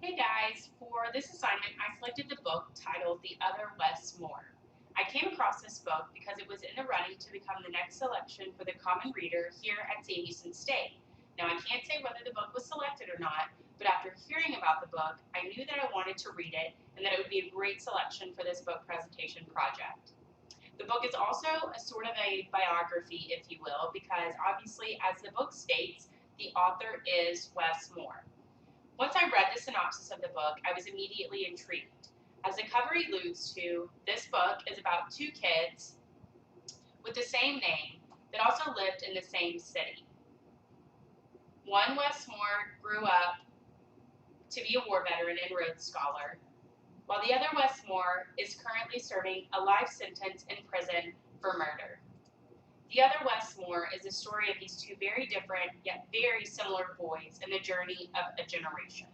Hey guys, for this assignment I selected the book titled The Other Wes Moore. I came across this book because it was in the running to become the next selection for the Common Reader here at St. Houston State. Now I can't say whether the book was selected or not, but after hearing about the book, I knew that I wanted to read it and that it would be a great selection for this book presentation project. The book is also a sort of a biography, if you will, because obviously, as the book states, the author is Wes Moore. Once I read the synopsis of the book, I was immediately intrigued. As the cover alludes to, this book is about two kids with the same name that also lived in the same city. One, Wes Moore, grew up to be a war veteran and Rhodes Scholar, while the other, Wes Moore, is currently serving a life sentence in prison for murder. The Other Wes Moore is the story of these two very different yet very similar boys in the journey of a generation.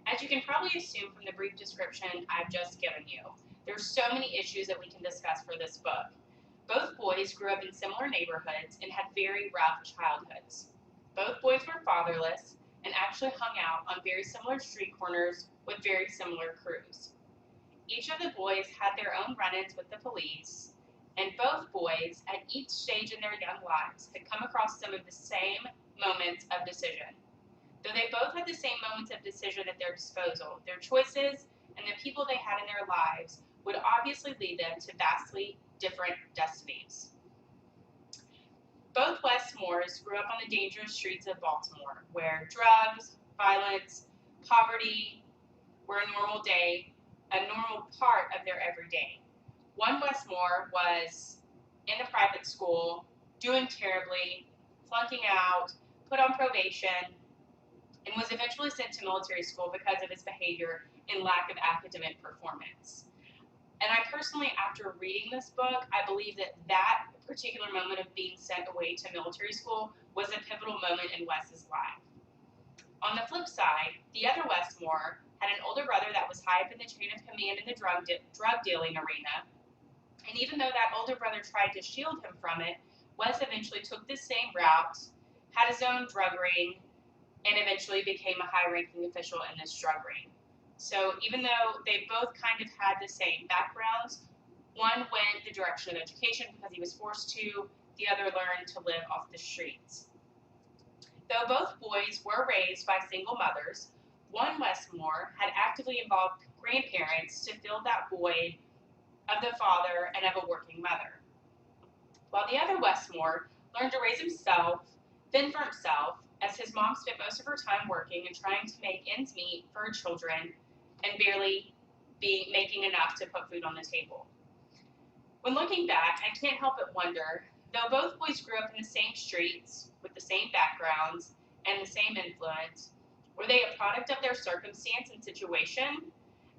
As you can probably assume from the brief description I've just given you, there's so many issues that we can discuss for this book. Both boys grew up in similar neighborhoods and had very rough childhoods. Both boys were fatherless and actually hung out on very similar street corners with very similar crews. Each of the boys had their own run-ins with the police, and both boys, at each stage in their young lives, had come across some of the same moments of decision. Though they both had the same moments of decision at their disposal, their choices and the people they had in their lives would obviously lead them to vastly different destinies. Both Wes Moores grew up on the dangerous streets of Baltimore, where drugs, violence, poverty were a normal part of their everyday. One, Wes Moore, was in a private school, doing terribly, flunking out, put on probation, and was eventually sent to military school because of his behavior and lack of academic performance. And I personally, after reading this book, I believe that that particular moment of being sent away to military school was a pivotal moment in Wes's life. On the flip side, the other Wes Moore had an older brother that was high up in the chain of command in the drug dealing arena. And even though that older brother tried to shield him from it, Wes eventually took the same route, had his own drug ring, and eventually became a high-ranking official in this drug ring. So even though they both kind of had the same backgrounds, one went the direction of education because he was forced to, the other learned to live off the streets. Though both boys were raised by single mothers, one, Wes Moore, had actively involved grandparents to fill that void of the father and of a working mother, while the other Wes Moore learned to raise himself, fend for himself, as his mom spent most of her time working and trying to make ends meet for her children and barely making enough to put food on the table. When looking back, I can't help but wonder, though both boys grew up in the same streets, with the same backgrounds, and the same influence, were they a product of their circumstance and situation?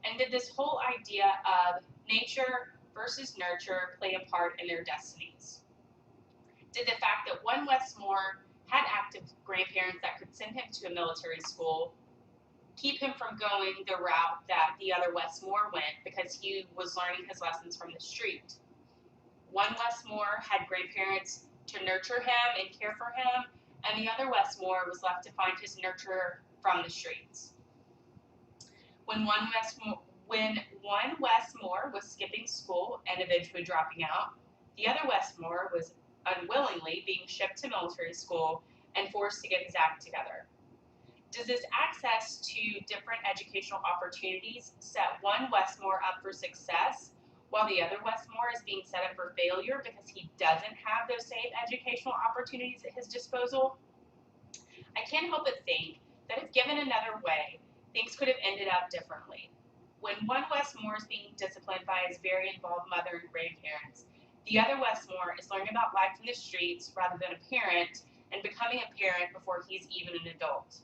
And did this whole idea of nature versus nurture play a part in their destinies? Did the fact that one Wes Moore had active grandparents that could send him to a military school keep him from going the route that the other Wes Moore went because he was learning his lessons from the street? One Wes Moore had grandparents to nurture him and care for him, and the other Wes Moore was left to find his nurture from the streets. When one Wes Moore was skipping school and eventually dropping out, the other Wes Moore was unwillingly being shipped to military school and forced to get his act together. Does this access to different educational opportunities set one Wes Moore up for success, while the other Wes Moore is being set up for failure because he doesn't have those same educational opportunities at his disposal? I can't help but think that if given another way, things could have ended up differently. When one Wes Moore is being disciplined by his very involved mother and grandparents, the other Wes Moore is learning about life in the streets rather than a parent and becoming a parent before he's even an adult.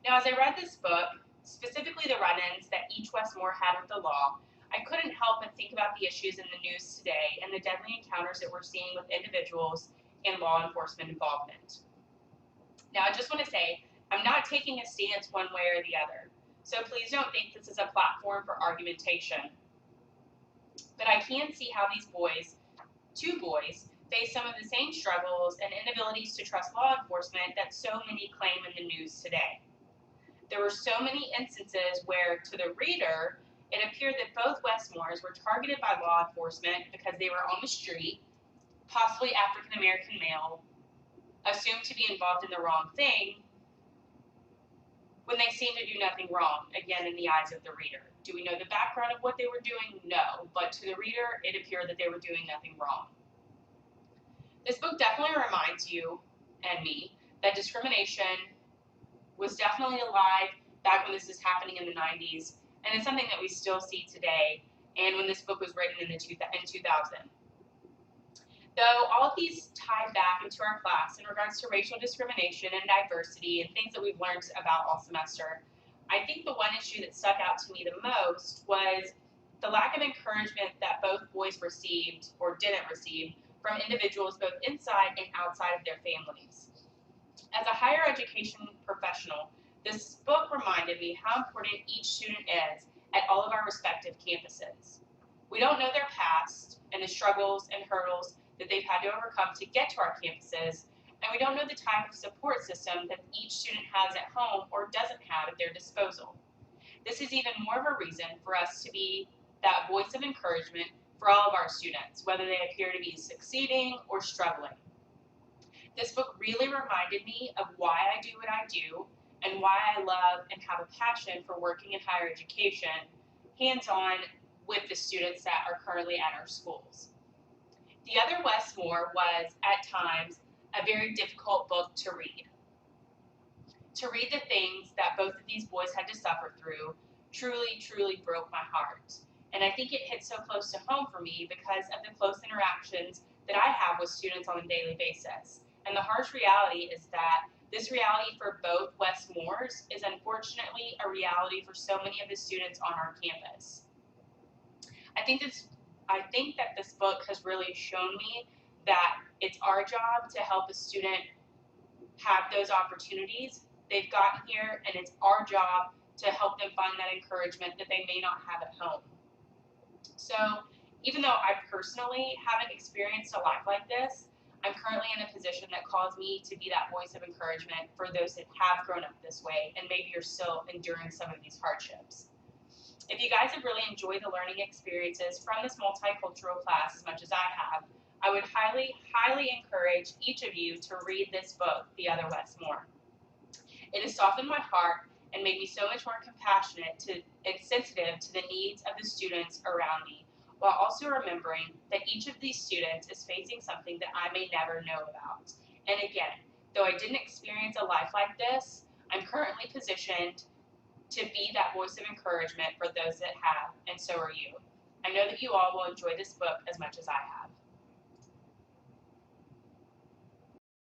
Now, as I read this book, specifically the run-ins that each Wes Moore had with the law, I couldn't help but think about the issues in the news today and the deadly encounters that we're seeing with individuals in law enforcement involvement. Now, I just want to say, I'm not taking a stance one way or the other, so please don't think this is a platform for argumentation. But I can see how these two boys, face some of the same struggles and inabilities to trust law enforcement that so many claim in the news today. There were so many instances where, to the reader, it appeared that both Westmores were targeted by law enforcement because they were on the street, possibly African American male, assumed to be involved in the wrong thing, when they seemed to do nothing wrong, again, in the eyes of the reader. Do we know the background of what they were doing? No, but to the reader, it appeared that they were doing nothing wrong. This book definitely reminds you and me that discrimination was definitely alive back when this is happening in the 90s, and it's something that we still see today, and when this book was written in 2000. Though all of these tie back into our class in regards to racial discrimination and diversity and things that we've learned about all semester, I think the one issue that stuck out to me the most was the lack of encouragement that both boys received or didn't receive from individuals both inside and outside of their families. As a higher education professional, this book reminded me how important each student is at all of our respective campuses. We don't know their past and the struggles and hurdles that they've had to overcome to get to our campuses, and we don't know the type of support system that each student has at home or doesn't have at their disposal. This is even more of a reason for us to be that voice of encouragement for all of our students, whether they appear to be succeeding or struggling. This book really reminded me of why I do what I do and why I love and have a passion for working in higher education, hands-on with the students that are currently at our schools. The Other Westmore was, at times, a very difficult book to read. To read the things that both of these boys had to suffer through truly, truly broke my heart. And I think it hit so close to home for me because of the close interactions that I have with students on a daily basis. And the harsh reality is that this reality for both Westmores is unfortunately a reality for so many of the students on our campus. I think that this book has really shown me that it's our job to help a student have those opportunities they've gotten here, and it's our job to help them find that encouragement that they may not have at home. So even though I personally haven't experienced a life like this, I'm currently in a position that calls me to be that voice of encouragement for those that have grown up this way and maybe are still enduring some of these hardships. If you guys have really enjoyed the learning experiences from this multicultural class as much as I have, I would highly, highly encourage each of you to read this book, The Other Westmore. It has softened my heart and made me so much more compassionate and sensitive to the needs of the students around me, while also remembering that each of these students is facing something that I may never know about. And again, though I didn't experience a life like this, I'm currently positioned to be that voice of encouragement for those that have, and so are you. I know that you all will enjoy this book as much as I have.